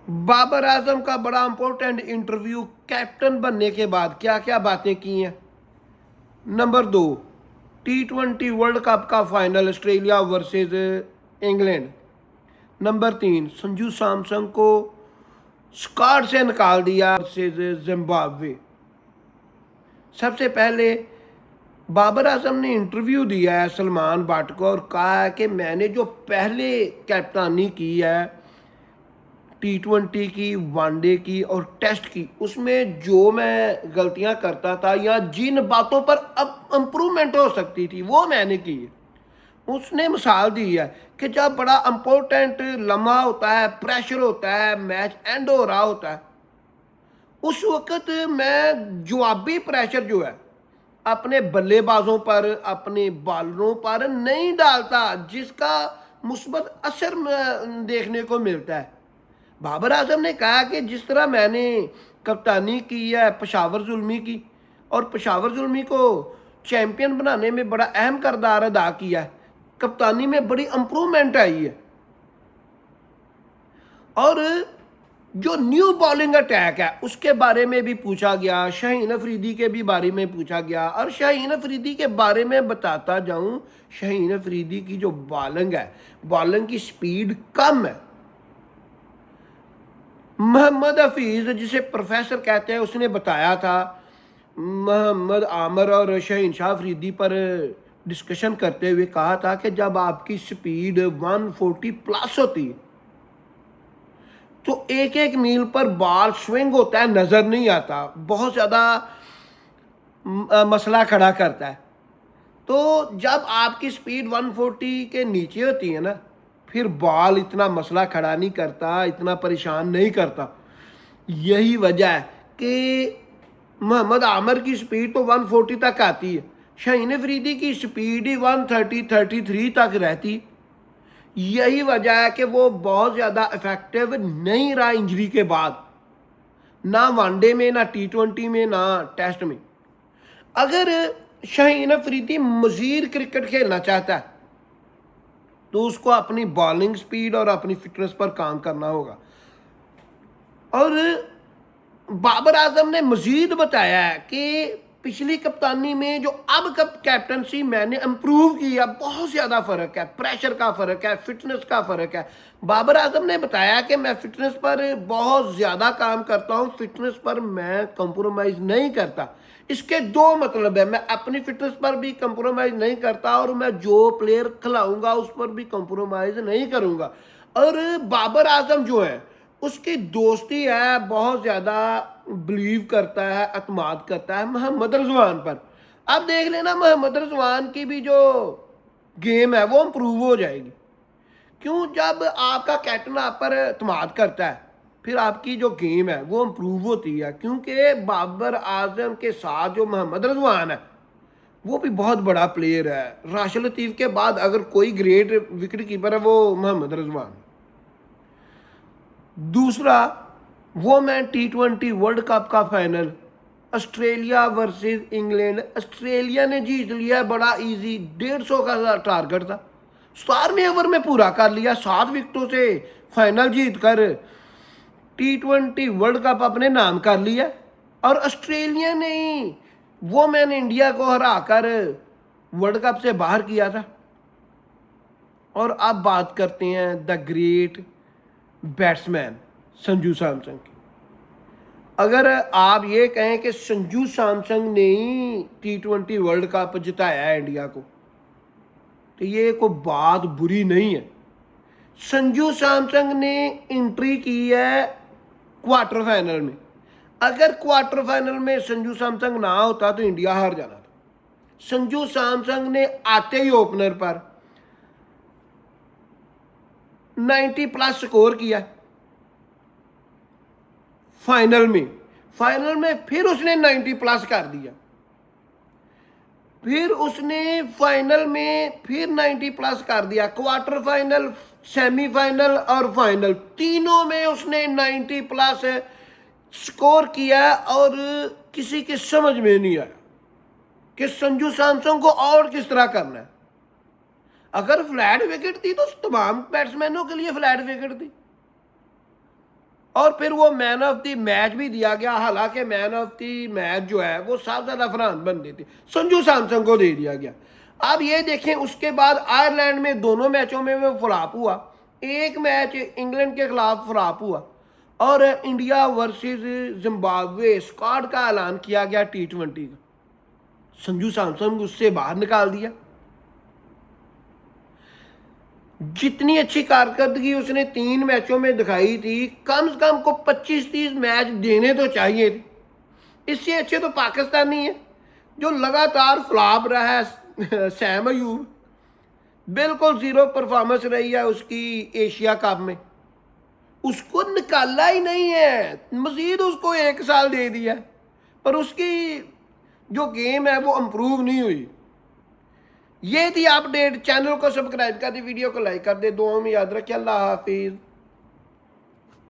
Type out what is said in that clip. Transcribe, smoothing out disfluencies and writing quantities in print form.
बाबर आजम का बड़ा important interview captain बनने के बाद क्या क्या बातें की हैं। नंबर 2, T20 वर्ल्ड कप का final Australia versus England. Number 3, Sanju Samson को स्क्वाड से निकाल दिया वर्सेस जिम्बाब्वे। सबसे पहले बाबर आजम ने इंटरव्यू दिया है सलमान भट्ट को और कहा है कि मैंने जो पहले कैप्टनी की है T20 की, वनडे की और टेस्ट की, उसमें जो मैं गलतियां करता था या जिन बातों पर अब इम्प्रूवमेंट हो सकती थी वो मैंने की है। उसने मिसाल दी है कि जब बड़ा इम्पोर्टेंट लम्हा होता है, प्रेशर होता है, मैच एंड हो रहा होता है, उस वक्त मैं जवाबी प्रेशर जो है अपने बल्लेबाजों पर, अपने बॉलरों पर नहीं डालता, जिसका मुस्बत असर देखने को मिलता है। बाबर आजम ने कहा कि जिस तरह मैंने कप्तानी की है पेशावर जुल्मी की और पेशावर जुल्मी को चैंपियन बनाने में बड़ा अहम किरदार अदा किया है, कप्तानी में बड़ी इम्प्रूवमेंट आई है। और जो न्यू बॉलिंग अटैक है उसके बारे में भी पूछा गया, शाहीन अफरीदी के भी बारे में पूछा गया। और शाहीन अफरीदी के बारे में बताता जाऊं, शाहीन अफरीदी की जो बॉलिंग है, बॉलिंग की स्पीड कम है। मोहम्मद हफीज़, जिसे प्रोफेसर कहते हैं, उसने बताया था मोहम्मद आमर और शहीन शाह अफरीदी पर डिस्कशन करते हुए कहा था कि जब आपकी स्पीड 140 प्लस होती है तो एक एक मील पर बॉल स्विंग होता है, नज़र नहीं आता, बहुत ज़्यादा मसला खड़ा करता है। तो जब आपकी स्पीड 140 के नीचे होती है ना, फिर बॉल इतना मसला खड़ा नहीं करता, इतना परेशान नहीं करता। यही वजह है कि मोहम्मद आमर की स्पीड तो 140 तक आती है, शाहीन अफरीदी की स्पीड ही 130-133 तक रहती। यही वजह है कि वो बहुत ज़्यादा इफेक्टिव नहीं रहा इंजरी के बाद, ना वनडे में, ना T20 में, ना टेस्ट में। अगर शाहीन अफरीदी मज़ीद क्रिकेट खेलना चाहता है तो उसको अपनी बॉलिंग स्पीड और अपनी फिटनेस पर काम करना होगा। और बाबर आजम ने मजीद बताया है कि पिछली कप्तानी में जो अब कप कैप्टनसी मैंने इम्प्रूव किया, बहुत ज़्यादा फ़र्क है, प्रेशर का फ़र्क है, फिटनेस का फ़र्क है। बाबर आजम ने बताया कि मैं फिटनेस पर बहुत ज़्यादा काम करता हूँ, फिटनेस पर मैं कंप्रोमाइज़ नहीं करता। इसके दो मतलब है, मैं अपनी फिटनेस पर भी कंप्रोमाइज़ नहीं करता और मैं जो प्लेयर खिलाऊंगा उस पर भी कंप्रोमाइज़ नहीं करूँगा। और बाबर आजम जो है उसकी दोस्ती है, बहुत ज़्यादा बिलीव करता है, अतमाद करता है मोहम्मद रिजवान पर। अब देख लेना मोहम्मद रिजवान की भी जो गेम है वो इम्प्रूव हो जाएगी। क्यों? जब आपका कैप्टन आप पर अतमाद करता है फिर आपकी जो गेम है वो इम्प्रूव होती है। क्योंकि बाबर आजम के साथ जो मोहम्मद रिजवान है वो भी बहुत बड़ा प्लेयर है। राशिद लतीफ़ के बाद अगर कोई ग्रेट विकेट कीपर है वो मोहम्मद रिजवान। दूसरा, वो मैं T20 वर्ल्ड कप का final Australia versus England, Australia ने जीत लिया, बड़ा इजी, 150 का टारगेट था, 17वें ओवर में पूरा कर लिया, 7 विकेटों से फाइनल जीत कर T20 वर्ल्ड कप अपने नाम कर लिया। और ऑस्ट्रेलिया ने ही वो मैंने इंडिया को हरा कर वर्ल्ड कप से बाहर किया था। और अब बात करते हैं the great batsman Sanju Samson की। अगर आप ये कहें कि संजू सैमसन ने ही T20 वर्ल्ड कप जिताया है इंडिया को, तो ये कोई बात बुरी नहीं है। संजू सैमसन ने एंट्री की है क्वार्टर फाइनल में। अगर क्वार्टर फाइनल में संजू सैमसन ना होता तो इंडिया हार जाना था। संजू सैमसन ने आते ही ओपनर पर 90 प्लस स्कोर किया फाइनल में फिर उसने 90 प्लस कर दिया, फिर उसने फाइनल में फिर 90 प्लस कर दिया, क्वार्टर फाइनल, सेमीफाइनल और फाइनल, तीनों में उसने 90 प्लस स्कोर किया। और किसी के समझ में नहीं आया कि संजू सैमसन को और किस तरह करना है। अगर फ्लैट विकेट थी तो तमाम बैट्समैनों के लिए फ्लैट विकेट थी। और फिर वो मैन ऑफ द मैच भी दिया गया, हालांकि मैन ऑफ द मैच जो है वो साजिद अफरान बनने थे, संजू सैमसन को दे दिया गया। अब ये देखें, उसके बाद आयरलैंड में दोनों मैचों में वो फ्लॉप हुआ, एक मैच इंग्लैंड के खिलाफ फ्लॉप हुआ, और इंडिया वर्सेस जिम्बाब्वे स्क्वाड का ऐलान किया गया T20 का, संजू सैमसन को उससे बाहर निकाल दिया। जितनी अच्छी कारकर्दगी उसने 3 मैचों में दिखाई थी, कम से कम को 25-30 मैच देने तो चाहिए थे। इससे अच्छे तो पाकिस्तानी है जो लगातार फ्लॉप रहा है। सैम अयूब बिल्कुल जीरो परफॉर्मेंस रही है उसकी एशिया कप में, उसको निकाला ही नहीं है, मजीद उसको 1 साल दे दिया, पर उसकी जो गेम है वो इम्प्रूव नहीं हुई। ये थी अपडेट। चैनल को सब्सक्राइब कर दे, वीडियो को लाइक कर दे, दुआ में याद रखिए। अल्लाह हाफिज़।